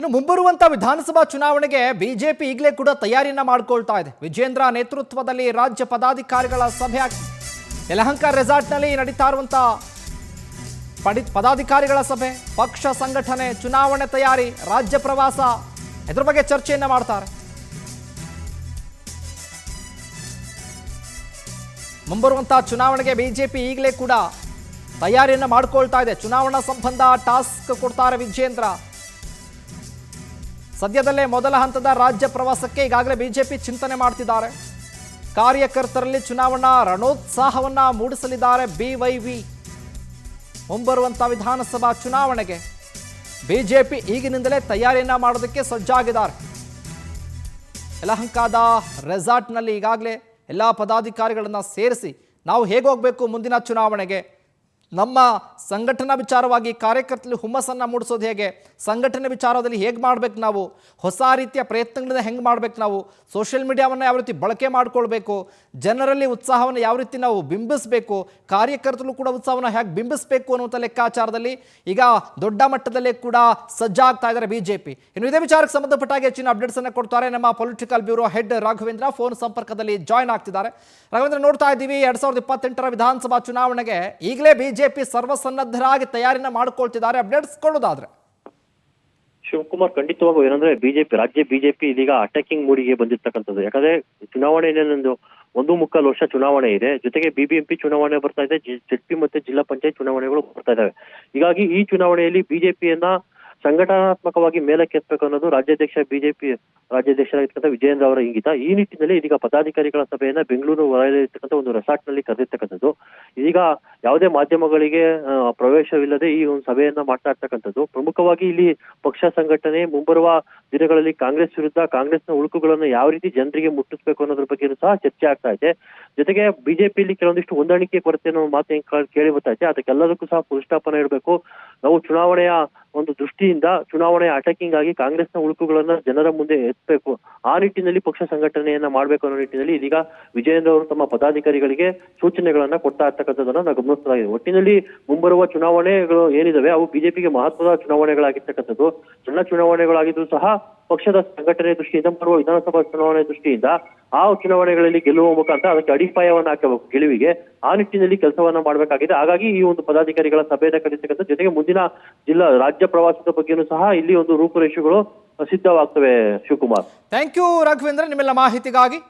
ಇನ್ನು ಮುಂಬರುವಂತ ವಿಧಾನಸಭಾ ಚುನಾವಣೆಗೆ ಬಿಜೆಪಿ ಈಗಲೇ ಕೂಡ ತಯಾರಿಯನ್ನ ಮಾಡಿಕೊಳ್ತಾ ಇದೆ. ವಿಜೇಂದ್ರ ನೇತೃತ್ವದಲ್ಲಿ ರಾಜ್ಯ ಪದಾಧಿಕಾರಿಗಳ ಸಭೆ ಆಗ್ತಿದೆ. ಯಲಹಂಕ ರೆಸಾರ್ಟ್ನಲ್ಲಿ ನಡೀತಾ ಇರುವಂತ ಪದಾಧಿಕಾರಿಗಳ ಸಭೆ, ಪಕ್ಷ ಸಂಘಟನೆ, ಚುನಾವಣೆ ತಯಾರಿ, ರಾಜ್ಯ ಪ್ರವಾಸ, ಇದ್ರ ಬಗ್ಗೆ ಚರ್ಚೆಯನ್ನ ಮಾಡ್ತಾರೆ. ಮುಂಬರುವಂತಹ ಚುನಾವಣೆಗೆ ಬಿಜೆಪಿ ಈಗಲೇ ಕೂಡ ತಯಾರಿಯನ್ನ ಮಾಡಿಕೊಳ್ತಾ ಇದೆ. ಚುನಾವಣಾ ಸಂಬಂಧ ಟಾಸ್ಕ್ ಕೊಡ್ತಾರೆ ವಿಜೇಂದ್ರ. ಸದ್ಯದಲ್ಲೇ ಮೊದಲ ಹಂತದ ರಾಜ್ಯ ಪ್ರವಾಸಕ್ಕೆ ಈಗಾಗಲೇ ಬಿಜೆಪಿ ಚಿಂತನೆ ಮಾಡ್ತಿದ್ದಾರೆ. ಕಾರ್ಯಕರ್ತರಲ್ಲಿ ಚುನಾವಣಾ ರಣೋತ್ಸಾಹವನ್ನ ಮೂಡಿಸಲಿದ್ದಾರೆ ಬಿವೈವಿ. ಮುಂಬರುವಂತಹ ವಿಧಾನಸಭಾ ಚುನಾವಣೆಗೆ ಬಿಜೆಪಿ ಈಗಿನಿಂದಲೇ ತಯಾರಿಯನ್ನ ಮಾಡೋದಕ್ಕೆ ಸಜ್ಜಾಗಿದ್ದಾರೆ. ಯಲಹಂಕದ ರೆಸಾರ್ಟ್ನಲ್ಲಿ ಈಗಾಗಲೇ ಎಲ್ಲ ಪದಾಧಿಕಾರಿಗಳನ್ನ ಸೇರಿಸಿ ನಾವು ಹೇಗೆ ಹೋಗಬೇಕು ಮುಂದಿನ ಚುನಾವಣೆಗೆ, ನಮ್ಮ ಸಂಘಟನಾ ವಿಚಾರವಾಗಿ ಕಾರ್ಯಕರ್ತರಲ್ಲಿ ಹುಮ್ಮಸ್ಸನ್ನು ಮೂಡಿಸೋದು ಹೇಗೆ, ಸಂಘಟನೆ ವಿಚಾರದಲ್ಲಿ ಹೇಗೆ ಮಾಡಬೇಕು, ನಾವು ಹೊಸ ರೀತಿಯ ಪ್ರಯತ್ನಗಳನ್ನ ಹೆಂಗೆ ಮಾಡಬೇಕು, ನಾವು ಸೋಷಿಯಲ್ ಮೀಡಿಯಾವನ್ನು ಯಾವ ರೀತಿ ಬಳಕೆ ಮಾಡಿಕೊಳ್ಬೇಕು, ಜನರಲ್ಲಿ ಉತ್ಸಾಹವನ್ನು ಯಾವ ರೀತಿ ನಾವು ಬಿಂಬಿಸಬೇಕು, ಕಾರ್ಯಕರ್ತರು ಕೂಡ ಉತ್ಸಾಹವನ್ನು ಹೇಗೆ ಬಿಂಬಿಸಬೇಕು ಅನ್ನುವಂಥ ಲೆಕ್ಕಾಚಾರದಲ್ಲಿ ಈಗ ದೊಡ್ಡ ಮಟ್ಟದಲ್ಲೇ ಕೂಡ ಸಜ್ಜಾಗ್ತಾ ಇದ್ದಾರೆ ಬಿಜೆಪಿ. ಇನ್ನು ಇದೇ ವಿಚಾರಕ್ಕೆ ಸಂಬಂಧಪಟ್ಟ ಹೆಚ್ಚಿನ ಅಪ್ಡೇಟ್ಸ್ ಅನ್ನು ಕೊಡ್ತಾರೆ ನಮ್ಮ political bureau head Raghavendra. Phone ಸಂಪರ್ಕದಲ್ಲಿ ಜಾಯ್ನ್ ಆಗ್ತಿದ್ದಾರೆ. ರಾಘವೇಂದ್ರ, ನೋಡ್ತಾ ಇದ್ದೀವಿ 2028ರ ವಿಧಾನಸಭಾ ಚುನಾವಣೆಗೆ ಈಗಲೇ ಬಿಜೆಪಿ ಸರ್ವಸನ್ನದ್ಧರಾಗಿ ತಯಾರಿನ ಮಾಡಿಕೊಳ್ತಿದ್ದಾರೆ. ಅಪ್ಡೇಟ್ಸ್ ಕೊಡೋದಾದ್ರೆ ಶಿವಕುಮಾರ್, ಖಂಡಿತವಾಗೂ ಏನಂದ್ರೆ ರಾಜ್ಯ ಬಿಜೆಪಿ ಇದೀಗ ಅಟ್ಯಾಕಿಂಗ್ ಮೂಡಿಗೆ ಬಂದಿರ್ತಕ್ಕಂಥದ್ದು. ಯಾಕಂದ್ರೆ ಚುನಾವಣೆ ಒಂದು ಮುಕ್ಕಾಲು ವರ್ಷ ಚುನಾವಣೆ ಇದೆ, ಜೊತೆಗೆ ಬಿಬಿಎಂಪಿ ಚುನಾವಣೆ ಬರ್ತಾ ಇದೆ, ಜೆಡ್ಪಿ ಮತ್ತೆ ಜಿಲ್ಲಾ ಪಂಚಾಯತ್ ಚುನಾವಣೆಗಳು ಬರ್ತಾ ಇದಾವೆ. ಹೀಗಾಗಿ ಈ ಚುನಾವಣೆಯಲ್ಲಿ ಬಿಜೆಪಿಯನ್ನ ಸಂಘಟನಾತ್ಮಕವಾಗಿ ಮೇಲಕ್ಕೆ ಎತ್ತಬೇಕು ಅನ್ನೋದು ಬಿಜೆಪಿ ರಾಜ್ಯಾಧ್ಯಕ್ಷರಾಗಿರ್ತಕ್ಕಂಥ ವಿಜಯೇಂದ್ರ ಅವರ ಇಂಗಿತ. ಈ ನಿಟ್ಟಿನಲ್ಲಿ ಇದೀಗ ಪದಾಧಿಕಾರಿಗಳ ಸಭೆಯನ್ನ ಬೆಂಗಳೂರು ವಲಯದಲ್ಲಿರ್ತಕ್ಕಂಥ ಒಂದು ರೆಸಾರ್ಟ್ ನಲ್ಲಿ ಕರೆದಿರ್ತಕ್ಕಂಥದ್ದು. ಇದೀಗ ಯಾವುದೇ ಮಾಧ್ಯಮಗಳಿಗೆ ಪ್ರವೇಶವಿಲ್ಲದೆ ಈ ಒಂದು ಸಭೆಯನ್ನ ಮಾಡ್ತಾ ಇರ್ತಕ್ಕಂಥದ್ದು. ಪ್ರಮುಖವಾಗಿ ಇಲ್ಲಿ ಪಕ್ಷ ಸಂಘಟನೆ, ಮುಂಬರುವ ದಿನಗಳಲ್ಲಿ ಕಾಂಗ್ರೆಸ್ ವಿರುದ್ಧ ಕಾಂಗ್ರೆಸ್ನ ಉಳುಕುಗಳನ್ನು ಯಾವ ರೀತಿ ಜನರಿಗೆ ಮುಟ್ಟಿಸ್ಬೇಕು ಅನ್ನೋದ್ರ ಬಗ್ಗೆ ಸಹ ಚರ್ಚೆ ಆಗ್ತಾ ಇದೆ. ಜೊತೆಗೆ ಬಿಜೆಪಿಯಲ್ಲಿ ಕೆಲವೊಂದಿಷ್ಟು ಹೊಂದಾಣಿಕೆ ಕೊರತೆ ಅನ್ನೋ ಮಾತು ಕೇಳಿ ಬರ್ತಾ ಇದೆ. ಅದಕ್ಕೆಲ್ಲದಕ್ಕೂ ಸಹ ಪುರುಷಾಪನ ಇಡಬೇಕು. ನಾವು ಚುನಾವಣೆಯ ಒಂದು ದೃಷ್ಟಿಯಿಂದ ಚುನಾವಣೆಯ ಅಟ್ಯಾಕಿಂಗ್ ಆಗಿ ಕಾಂಗ್ರೆಸ್ನ ಉಳುಕುಗಳನ್ನ ಜನರ ಮುಂದೆ ಎತ್ತಬೇಕು, ಆ ನಿಟ್ಟಿನಲ್ಲಿ ಪಕ್ಷ ಸಂಘಟನೆಯನ್ನ ಮಾಡ್ಬೇಕು ಅನ್ನೋ ನಿಟ್ಟಿನಲ್ಲಿ ಇದೀಗ ವಿಜಯೇಂದ್ರ ಅವರು ತಮ್ಮ ಪದಾಧಿಕಾರಿಗಳಿಗೆ ಸೂಚನೆಗಳನ್ನ ಕೊಡ್ತಾ ಇರ್ತಕ್ಕಂಥದ್ದನ್ನ ನಾವು ಗಮನಿಸಲಾಗಿದೆ. ಒಟ್ಟಿನಲ್ಲಿ ಮುಂಬರುವ ಚುನಾವಣೆಗಳು ಏನಿದಾವೆ ಅವು ಬಿಜೆಪಿಗೆ ಮಹತ್ವದ ಚುನಾವಣೆಗಳಾಗಿರ್ತಕ್ಕಂಥದ್ದು. ಸಣ್ಣ ಚುನಾವಣೆಗಳಾಗಿದ್ರು ಸಹ ಪಕ್ಷದ ಸಂಘಟನೆ ದೃಷ್ಟಿಯಿಂದ, ಬರುವ ವಿಧಾನಸಭಾ ಚುನಾವಣೆ ದೃಷ್ಟಿಯಿಂದ ಆ ಚುನಾವಣೆಗಳಲ್ಲಿ ಗೆಲ್ಲುವ ಮುಖಾಂತರ ಅದಕ್ಕೆ ಅಡಿಪಾಯವನ್ನ ಹಾಕಬೇಕು ಗೆಲುವಿಗೆ. ಆ ನಿಟ್ಟಿನಲ್ಲಿ ಕೆಲಸವನ್ನ ಮಾಡಬೇಕಾಗಿದೆ. ಹಾಗಾಗಿ ಈ ಒಂದು ಪದಾಧಿಕಾರಿಗಳ ಸಭೆಯನ್ನ ಕರೆದಿರ್ತಕ್ಕಂಥ, ಜೊತೆಗೆ ಮುಂದಿನ ರಾಜ್ಯ ಪ್ರವಾಸದ ಬಗ್ಗೆನೂ ಸಹ ಇಲ್ಲಿ ಒಂದು ರೂಪುರೇಷೆಗಳು ಸಿದ್ಧವಾಗ್ತವೆ. ಶಿವಕುಮಾರ್, ಥ್ಯಾಂಕ್ ಯು ರಾಘವೇಂದ್ರ ನಿಮ್ಮೆಲ್ಲ ಮಾಹಿತಿಗಾಗಿ.